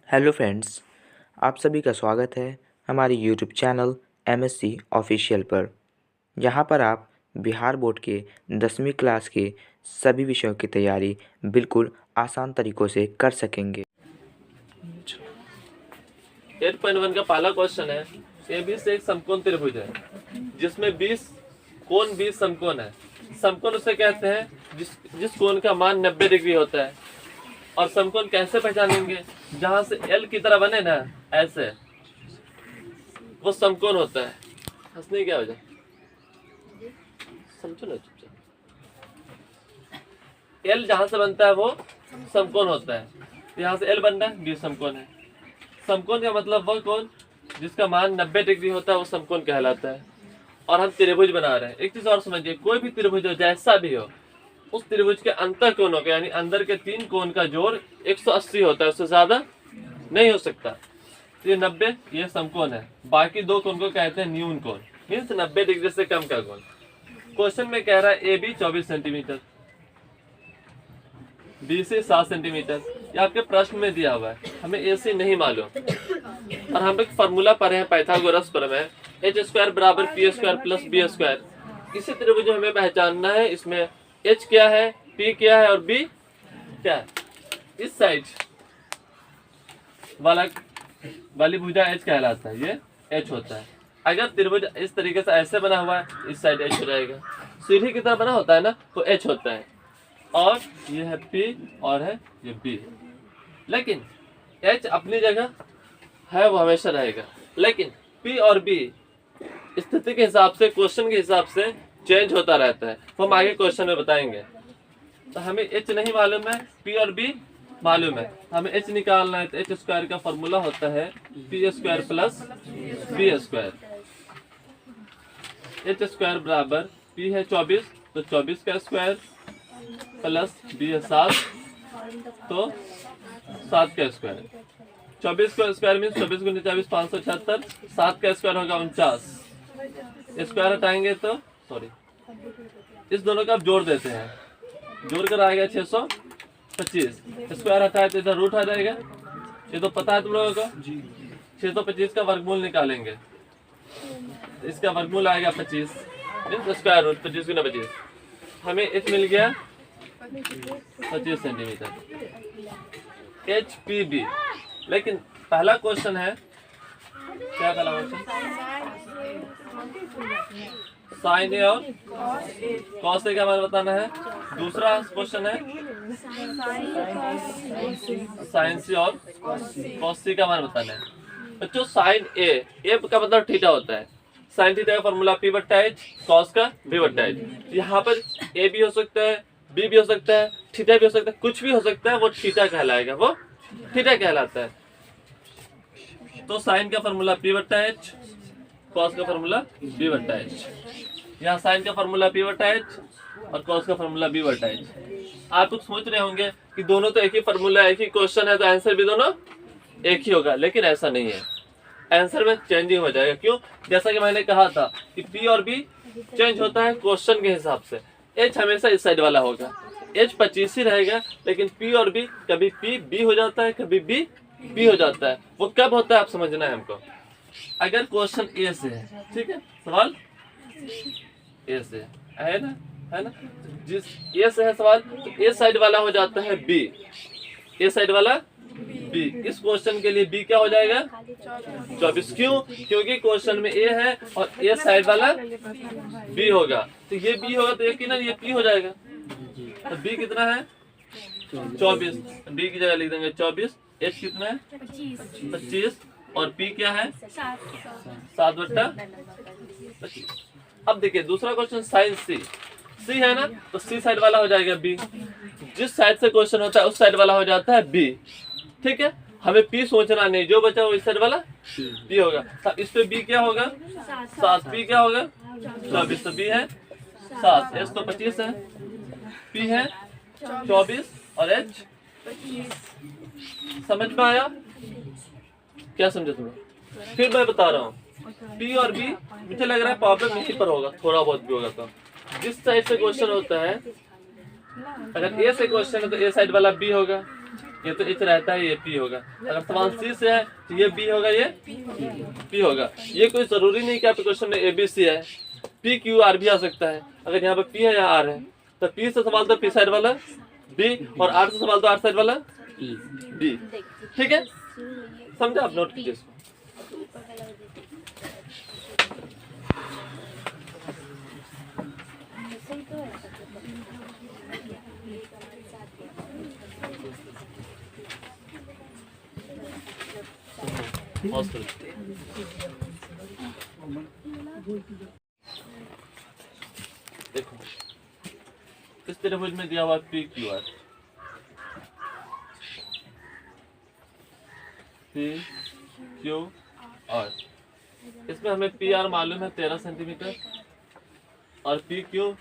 Hello friends, आप सभी का स्वागत है हमारे यूट्यूब चैनल एमएससी ऑफिशियल पर। यहाँ पर आप बिहार बोर्ड के 10वीं क्लास के सभी विषयों की तैयारी बिल्कुल आसान तरीक़ों से कर सकेंगे। 8.1 का पहला क्वेश्चन है, AB से एक समकोण त्रिभुज है जिसमें 20 समकोण है। समकोण उसे कहते हैं जिस कोण का मान 90 डिग्री होता है। और समकोण कैसे पहचानेंगे? जहां से L की तरह बने ना, ऐसे वो समकोण होता है। हंसने क्या वजह, समझो ना चुपचाप। L जहां से बनता है वो समकोण होता है। यहाँ से L बन रहा है, 20 समकोण है। समकोण का मतलब वह कोण जिसका मान 90 डिग्री होता है वो समकोण कहलाता है। और हम त्रिभुज बना रहे हैं। एक चीज और समझिए, कोई भी त्रिभुज हो, जैसा भी हो, उस त्रिभुज के अंतर कोणों का यानी अंदर के 3 कोण का जोड़ 180 होता है, उससे ज्यादा नहीं हो सकता। तो ये 90 ये समकोण है। बाकी 2 कोण को कहते हैं न्यून कोण, मीन्स 90 डिग्री से कम का कोण। क्वेश्चन में कह रहा है AB 24 सेंटीमीटर, BC 7 सेंटीमीटर। ये आपके प्रश्न में दिया हुआ है, हमें AC नहीं मालूम। और हम एक फॉर्मूला पढ़े हैं पाइथागोरस प्रमेय, h² बराबर p² प्लस b²। इसी त्रिभुज हमें पहचानना है। इसमें h क्या है, p क्या है और b क्या है। इस साइड वाली भुजा h कहलाता है, ये h होता है। अगर त्रिभुज इस तरीके से ऐसे बना हुआ है, इस साइड h हो जाएगा। सीढ़ी की तरह बना होता है ना, तो h होता है। और ये है p और है ये b। लेकिन h अपनी जगह है, वो हमेशा रहेगा। लेकिन p और b स्थिति के हिसाब से, क्वेश्चन के हिसाब से चेंज होता रहता है। वो हम आगे क्वेश्चन में बताएंगे। तो हमें h नहीं मालूम है, p और b मालूम है। हमें h निकालना है, तो h² का फॉर्मूला होता है p² प्लस b²। h² बराबर p है 24, तो 24 का स्क्वायर प्लस b है 7, तो 7 का स्क्वायर। 24 का स्क्वायर मीन 24 गुने 24 576, 7 का स्क्वायर होगा 49। स्क्वायर हटाएंगे तो सॉरी, इस दोनों का आप जोड़ देते हैं, जोड़ कर आएगा 625। स्क्वायर हटाए तो इधर रूट आ जाएगा। ये तो पता है तुम लोगों को। 625 का वर्गमूल निकालेंगे, इसका वर्गमूल आएगा 25, स्क्वायर रूट 25 गुना 25। हमें h मिल गया 25 सेंटीमीटर, HPB। लेकिन पहला क्वेश्चन है, क्या पहला क्वेश्चन? साइन ए और कॉस ए का मान बताना है। दूसरा क्वेश्चन है साइन सी और कॉस सी का मान बताना है। बच्चों साइन ए का मतलब थीटा होता है। साइन थीटा का फॉर्मूला p/h, कॉस का v/h। यहाँ पर a भी हो सकता है, b भी हो सकता है, थीटा भी हो सकता है, कुछ भी हो सकता है, वो थीटा कहलाएगा, वो थीटा कहलाता है। तो साइन का फॉर्मूला p/h, कॉस का फॉर्मूला b/h। यहाँ साइन का फॉर्मूला p/h और कॉस का फॉर्मूला b/h। आप कुछ सोच रहे होंगे कि दोनों तो एक ही फॉर्मूला, एक ही क्वेश्चन है, तो आंसर भी दोनों एक ही होगा। लेकिन ऐसा नहीं है, आंसर में चेंजिंग हो जाएगा। क्यों? जैसा कि मैंने कहा था कि p और b चेंज होता है क्वेश्चन के हिसाब से। h हमेशा इस साइड वाला होगा, h 25 ही रहेगा। लेकिन p और b, कभी p b हो जाता है, कभी b b हो जाता है। वो कब होता है आप समझना है हमको। अगर क्वेश्चन a से है, ठीक है, सवाल a से है ना, है ना। जिस a से है सवाल, तो a साइड वाला हो जाता है b, a साइड वाला b। इस क्वेश्चन के लिए b क्या हो जाएगा? 24। क्यों? क्योंकि क्वेश्चन में a है और a साइड वाला b होगा। तो ये b होगा तो यकीनन ये p हो जाएगा। तो b कितना है? 24। b की जगह लिख देंगे 24। h कितना है? 25। और p क्या है? 7/25। अब देखिए दूसरा क्वेश्चन, साइन सी। सी है ना, तो सी साइड वाला हो जाएगा b। जिस साइड से क्वेश्चन होता है उस साइड वाला हो जाता है b, ठीक है। हमें p सोचना नहीं, जो बचा वो इस साइड वाला b होगा। तो इस पे b क्या होगा? 7। p क्या होगा? 24। तो b है 7, h तो 25 है, p है 24 और h 25। समझ में आया? क्या समझे तुम्हें? फिर मैं बता रहा हूँ, p और b मुझे लग रहा है प्रॉब्लम यहीं पर होगा, थोड़ा बहुत भी होगा। तो जिस साइड से क्वेश्चन होता है, अगर a से क्वेश्चन है तो a साइड वाला b होगा, ये तो एच रहता है, ये पी होगा। अगर सवाल सी से है तो ये बी होगा, ये पी होगा। ये कोई जरूरी नहीं कि आपके क्वेश्चन में ए बी सी है, पी क्यू आर भी आ सकता है। अगर यहाँ पे पी है या आर है तो पी से सवाल तो पी साइड वाला बी, और आर से सवाल तो आर साइड वाला बी। ठीक है, समझे आप? नोट कीजिए इसको। देखो इस त्रिभुज में दिया हुआ P Q R, P Q R, इसमें हमें पी आर मालूम है 13 सेंटीमीटर और पी क्यू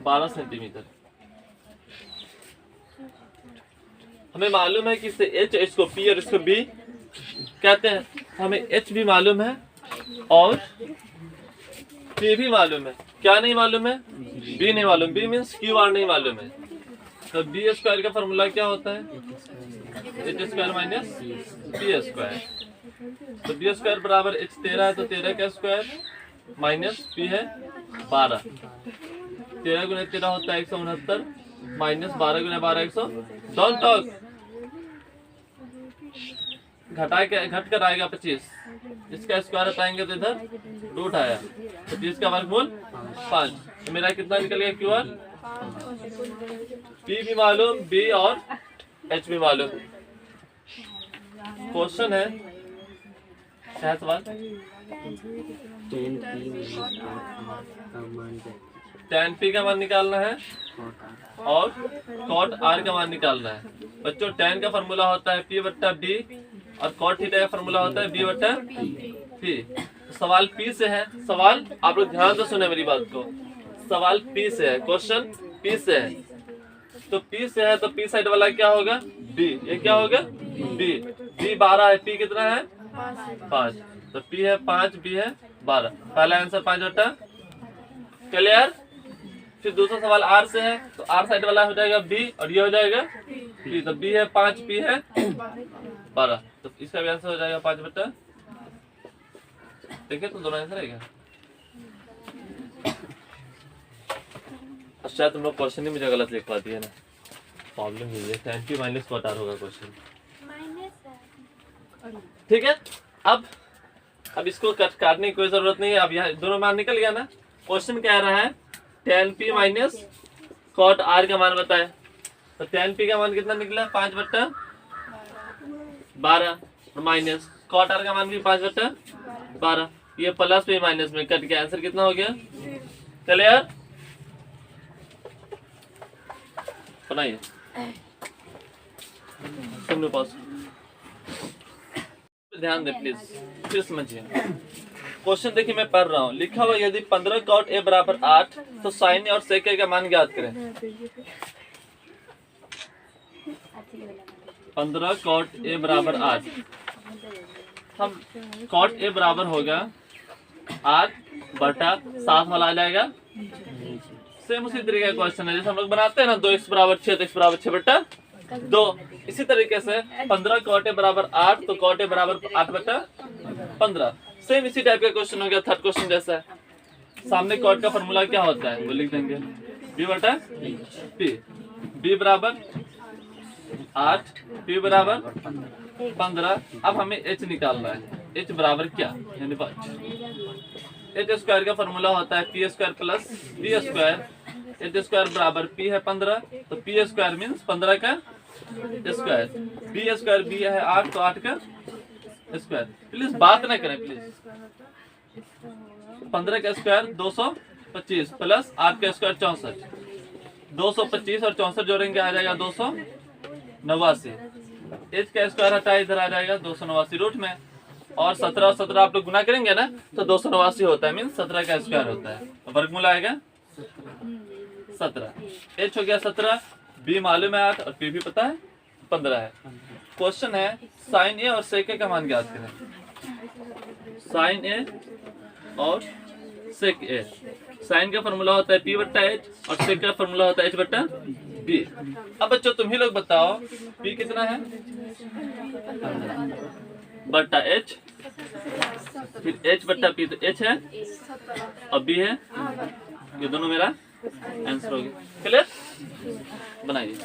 12 सेंटीमीटर। हमें मालूम है कि इसे एच, इसको पी और इसको बी कहते हैं। हमें एच भी मालूम है और पी भी मालूम है। क्या नहीं मालूम है? बी नहीं मालूम। बी मीन्स क्यू आर नहीं मालूम है। तो बी स्क्वायर का फॉर्मूला क्या होता है? H square minus P square. तो बी स्क्वायर बराबर एच 13 है, तो 13 का स्क्वायर माइनस पी है 12। 13 गुना 13 होता है 169, माइनस 12 गुना 12 100। डोंट टॉक, घट कर आएगा 25। इसका स्क्वायर हटाएंगे तो इधर रूट आया, 25 का वर्गमूल 5। तो मेरा कितना निकल गया क्यू आर? पी भी मालूम, बी और एच भी मालूम। क्वेश्चन है, क्या सवाल? tan p का मान निकालना है और cot r का मान निकालना है। बच्चों tan का फॉर्मूला होता है p बट्टा b और cot थीटा का फॉर्मूला होता है b बट्टा p। सवाल p से है। सवाल आप लोग ध्यान से सुने मेरी बात को। सवाल p से है, क्वेश्चन p से है। तो p से है तो p साइड वाला क्या होगा? b। ये क्या होगा? b। b 12 है, p कितना है? 5। तो p है 5, b है 12। पहला आंसर 5 बट्टा। क्लियर? फिर दूसरा सवाल r से है तो r साइड वाला हो जाएगा b और ये हो जाएगा p। तो b है 5, p है 12। तो इसका भी आंसर हो जाएगा 5 बट्टा। देखिए तो दोनों आंसर है। शायद तुम लोग क्वेश्चन ही मुझे गलत लिख पाती है ना, प्रॉब्लम यही है। tan p minus cot r होगा क्वेश्चन। ठीक है, अब इसको काटने की कोई जरूरत नहीं है। अब यहाँ दोनों मान निकल गया ना। क्वेश्चन कह रहा है tan p minus cot r का मान बताए। तो tan p का मान कितना निकला? 5 बट्टा 12 और माइनस cot r का मान भी 5 बट्टा 12। ये प्लस में माइनस में कट के आंसर कितना हो गया? क्लियर? बनाइए तुमने पास। ध्यान दे प्लीज, फिर समझिए। क्वेश्चन देखिए मैं पढ़ रहा हूँ। लिखा हुआ यदि 15 cot a बराबर 8 तो sin a और sec a का मान ज्ञात करें। 15 cot a बराबर 8, हम cot a बराबर होगा 8 बटा 7 वाला आ जाएगा। सेम उसी तरीके का क्वेश्चन है जैसे हम लोग बनाते हैं ना, 2x बराबर 6 तो x बराबर 6 बटा 2। इसी तरीके से 15 cot a बराबर 8 तो cot a बराबर 8 बटा 15। सेम इसी टाइप का क्वेश्चन हो गया। थर्ड क्वेश्चन जैसा है। सामने cot का फॉर्मूला क्या होता है वो लिख देंगे, b बटा p। b बराबर 8, p बराबर 15। अब हमें h निकालना है। h बराबर क्या? यानी h स्क्वायर का फॉर्मूला होता है p square plus b square. h square बराबर p है 15, तो p स्क्वायर मीन्स 15 का स्क्वायर। b स्क्वायर b है 8, तो 8 का स्क्वायर। प्लीज बात ना करें प्लीज। 15 का स्क्वायर 225 प्लस 8 का स्क्वायर 64। 225 और 64 जोड़ेंगे आ जाएगा 289। h का स्क्वायर हटा इधर आ जाएगा 289 रूट में, और 17 और 17 आप लोग गुना करेंगे ना तो 289 होता है, मीन 17 का स्क्वायर होता है। वर्गमूल आएगा 17। h हो गया 17, b मालूम है 8 और p भी पता है 15 है। क्वेश्चन है sin a और sec a का मान ज्ञात करें। sin a और sec a। sin का फॉर्मूला होता है p बट्टा h और sec का फॉर्मूला होता है h बट्टा बी। अब बच्चों तुम ही लोग बताओ बी कितना है, बट्टा एच, फिर एच बट्टा पी, तो एच है और बी है, ये दोनों मेरा आंसर हो गया। क्लियर, बनाइए।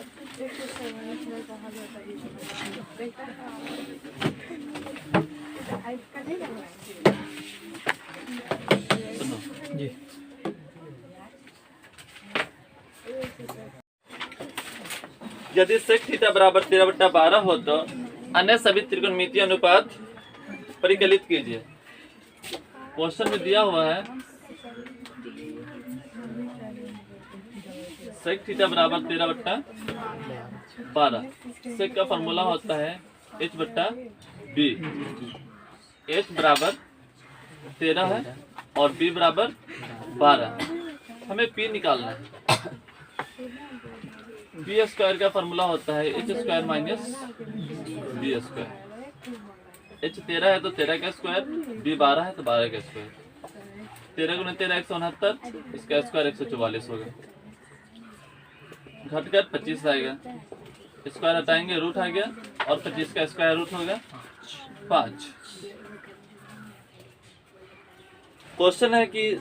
जी यदि sec थीटा बराबर 13/12 हो तो अन्य सभी त्रिकोणमितीय अनुपात परिकलित कीजिए। क्वेश्चन में दिया हुआ है sec थीटा बराबर 13/12। sec का फॉर्मूला होता है h बट्टा b। h बराबर 13 है और b बराबर 12। हमें p निकालना है। बी स्क्वायर का फॉर्मूला होता है H square minus B square. H 13 है तो 13 का स्क्वायर, बी 12 है तो 12 का स्क्वायर। 13 गुना 13 169, इसका स्क्वायर 144 होगा। घटकर 25 आएगा, स्क्वायर हटाएंगे रूट आ गया और 25 का स्क्वायर रूट होगा 5। क्वेश्चन है कि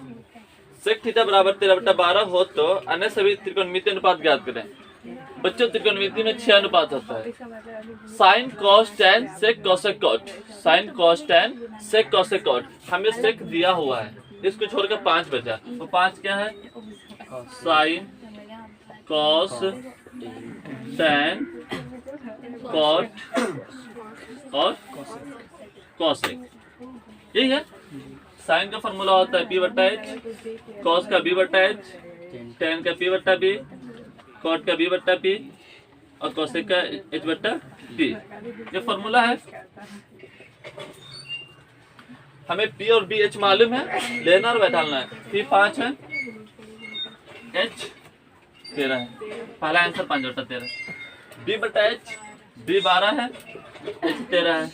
sec थीटा बराबर 13/12 हो तो अन्य सभी त्रिकोणमितीय अनुपात ज्ञात करें। बच्चों त्रिकोणमिति में 6 अनुपात होता है, sine cos tan sec cosec cot. Sine cos tan sec cosec cot. हमें सेक दिया हुआ है, इसको छोड़कर 5 बचा। तो 5 क्या है, साइन कॉस टैन कॉट और कोसेक, यही है। साइन का फॉर्मूला होता है पी बट्टा एच, कॉस का बी बट्टा एच, टैन का पी बट्टा बी, कॉट का बी बट्टा पी और कोसेक का एच बट्टा बी। ये फॉर्मूला है। हमें पी और बी एच मालूम है, लेना और बैठालना है। पी 5 है, एच 13 है। पहला आंसर 5 बट्टा 13। बी बट्टा एच, बी 12 है, एच 13 है।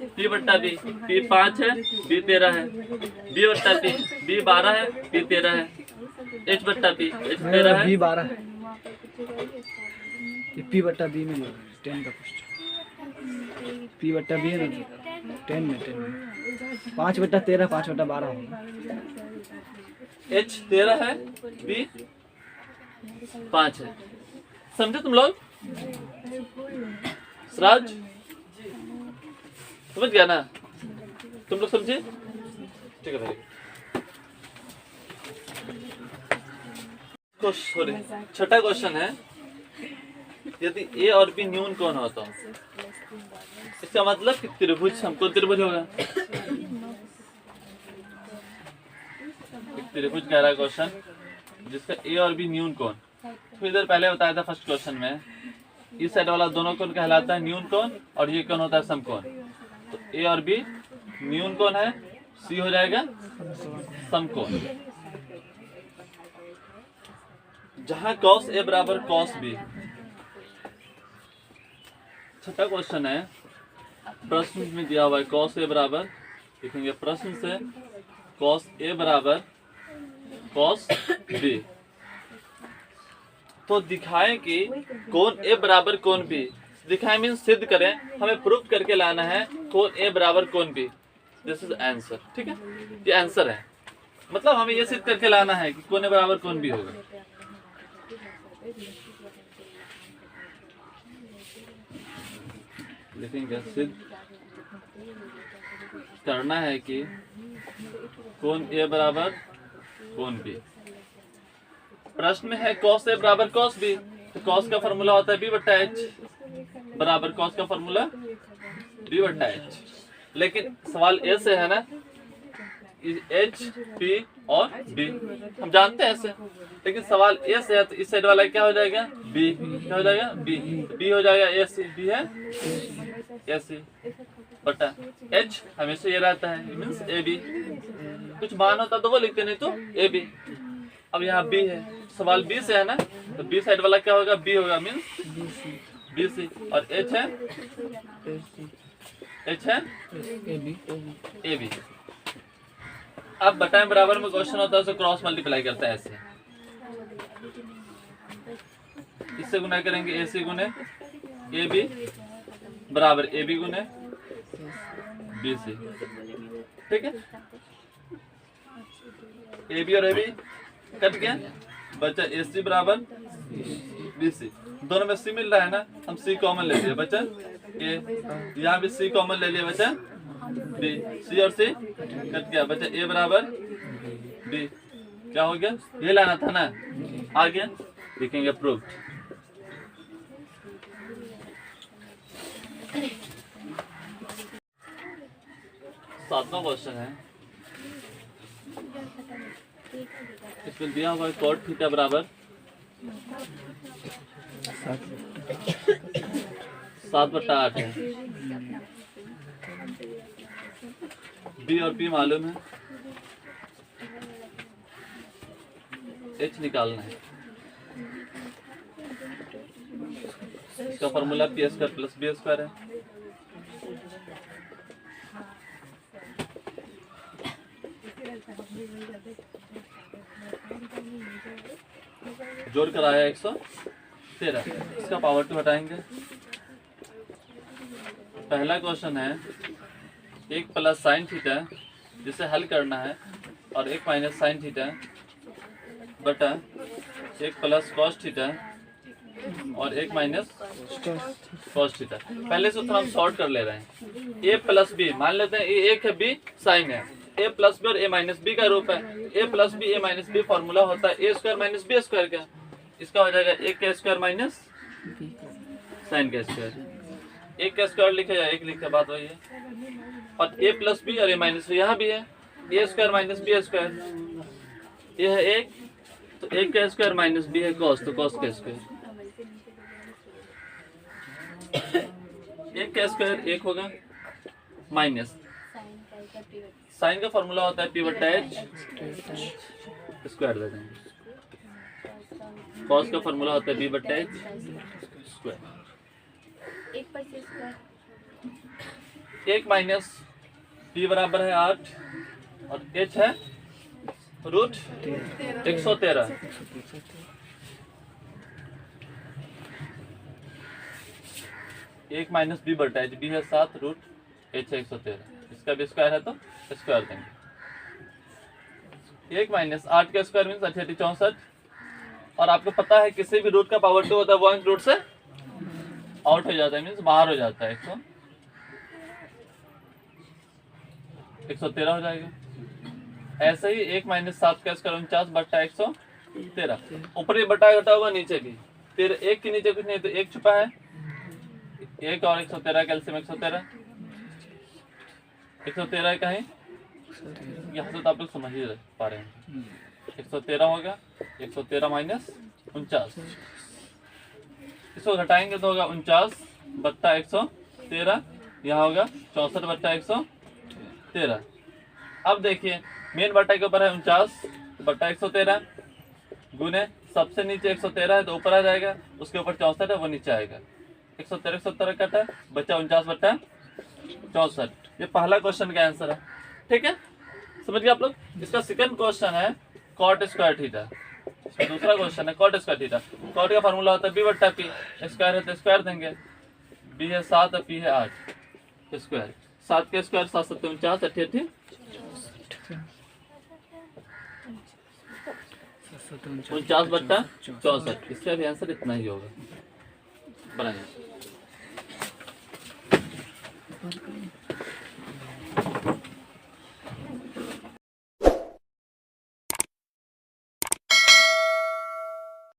पी बट्टा बी, पी 5 है, बी 13 है। बी बट्टा पी, बी 12 है, पी 13 है। एच बट्टा पी, एच 13 है, बी 12 है। ये पी बट्टा बी में 10 का क्वेश्चन, पी बट्टा बी है ना 10 में 5 बट्टा 13 5 बट्टा 12 होगा। एच 13 है, बी 5 है। समझे तुम लोग? सराज समझ गया ना? तुम लोग समझे? ठीक है भाई। सॉरी, छठा क्वेश्चन है, यदि ए और बी न्यून कोण हो तो इसका मतलब कि त्रिभुज समकोण त्रिभुज होगा। एक त्रिभुज कह रहा है क्वेश्चन जिसका ए और बी न्यून कोण। तो इधर पहले बताया था फर्स्ट क्वेश्चन में, इस साइड वाला दोनों कोण कहलाता है न्यून कोण और ये कोण होता है समकोण। तो ए और बी न्यून कोण है, सी हो जाएगा समकोण। जहां cos A बराबर cos B। छठा क्वेश्चन है, प्रश्न में दिया हुआ है cos A बराबर, लिखेंगे प्रश्न से cos A बराबर cos B। तो दिखाएं कि कोण A बराबर कोण B। दिखाएं मीन सिद्ध करें, हमें प्रूफ करके लाना है कोण A बराबर कोण B। दिस इज आंसर, ठीक है, ये आंसर है। मतलब हमें ये सिद्ध करके लाना है कि कोण A बराबर कोण B होगा। लिखेंगे सिद्ध करना है कि कोण A बराबर कोण B। प्रश्न में है cos A बराबर cos B, तो cos का फॉर्मूला होता है b बट्टा h बराबर cos का फॉर्मूला b बट्टा h। लेकिन सवाल A से है ना, H, P और B हम जानते हैं ऐसे, लेकिन सवाल A से है तो इस साइड वाला क्या हो जाएगा B, क्या हो जाएगा B, B हो जाएगा AC, B है AC बटा H हमेशा ये रहता है मीन्स AB। कुछ मान होता तो वो लिखते, नहीं तो AB। अब यहाँ B है, सवाल B से है ना, तो B साइड वाला क्या होगा B होगा मीन्स BC और H है AB। अब बटाएं बराबर में क्वेश्चन होता है तो क्रॉस मल्टीप्लाई करता है ऐसे। इससे गुना करेंगे ए सी गुने ए बी बराबर ए बी गुने बी सी। ठीक है, ए बी और ए बी कट गया, बचा ए सी बराबर बी सी। दोनों में सी मिल रहा है ना, हम सी कॉमन ले लिए, बचा ए, यहाँ भी सी कॉमन ले लिया, बचा बी। सी और सी कट गया, बचा ए बराबर बी। क्या हो गया, ये लाना था ना, आ गया, लिखेंगे प्रूफ। सातवां क्वेश्चन है, इसमें दिया हुआ है cot थीटा बराबर 7/8 है। बी और पी मालूम है, एच निकालना है। इसका formula P square plus B square है। जोड़ कर आया 113। इसका पावर 2 हटाएंगे। पहला क्वेश्चन है 1 प्लस साइन थीटा जिसे हल करना है, और 1 माइनस साइन थीटा बटा 1 प्लस कॉस थीटा और 1 माइनस कॉस थीटा। पहले सूत्र हम शॉर्ट कर ले रहे हैं। ए प्लस बी मान लेते हैं, ए एक है, बी साइन है। ए प्लस बी और ए माइनस बी का रूप है। ए प्लस बी ए माइनस बी फॉर्मूला होता है ए स्क्वायर माइनस बी स्क्वायर का। इसका हो जाएगा एक का स्क्वायर माइनस साइन का स्क्वायर। एक का स्क्वायर लिखे या एक लिखे, बात वही है। और ए प्लस बी और ए माइनस बी यहाँ भी है, ए स्क्वायर माइनस बी स्क्वायर। ये है एक, तो एक का स्क्वायर माइनस बी है कॉस, तो कॉस का स्क्वायर। एक का स्क्वायर एक होगा माइनस साइन का फॉर्मूला होता है पी बटा एच स्क्वायर दे देंगे। कॉस का फॉर्मूला होता है बी बटा एच स्क्वायर। एक माइनस पी बराबर है 8 और एच है रूट 113। एक माइनस बी बटा एच, बी है 7 रूट एच है 113। इसका भी स्क्वायर है तो स्क्वायर देंगे। 1 माइनस 8 का स्क्वायर मीन्स 68 64। और आपको पता है किसी भी रूट का पावर 2 होता है वो अंक रूट से आउट हो जाता है, मीन्स बाहर हो जाता है। 113 हो जाएगा। ऐसे ही 1 माइनस 7 का स्क्वायर 49 बटा 113। ऊपर भी बटा घटा हुआ, नीचे भी। फिर एक के नीचे कुछ नहीं तो एक छुपा है। 1 और 113 कैल्सियम 113। 113 कहीं यहाँ से तो आप लोग समझ ही पा रहे हैं। 113 होगा 113 माइनस 49। इसको घटाएंगे तो होगा 49 बट्टा 113। यहाँ होगा 64 बट्टा 113। अब देखिए मेन बट्टा के ऊपर है 49 बट्टा 113 गुने सबसे नीचे 113 है तो ऊपर आ जाएगा, उसके ऊपर 64 है वो नीचे आएगा। 113 कटा बच्चा 49 बट्टा 64। ये पहला क्वेश्चन का आंसर है। ठीक है, समझ गए आप लोग। इसका सेकंड क्वेश्चन है कॉट स्क्वायर थीटा। दूसरा क्वेश्चन है कॉट स्क्वायर थीटा। कॉट का फॉर्मूला होता है बी बट्टा पी। स्क्वायर है तो स्क्वायर देंगे। बी है 7 और पी है 8 स्क्वायर। 7 के स्क्वायर 7 7 49 88 49 बट्टा 64। इसका भी आंसर इतना ही होगा। बनाइए।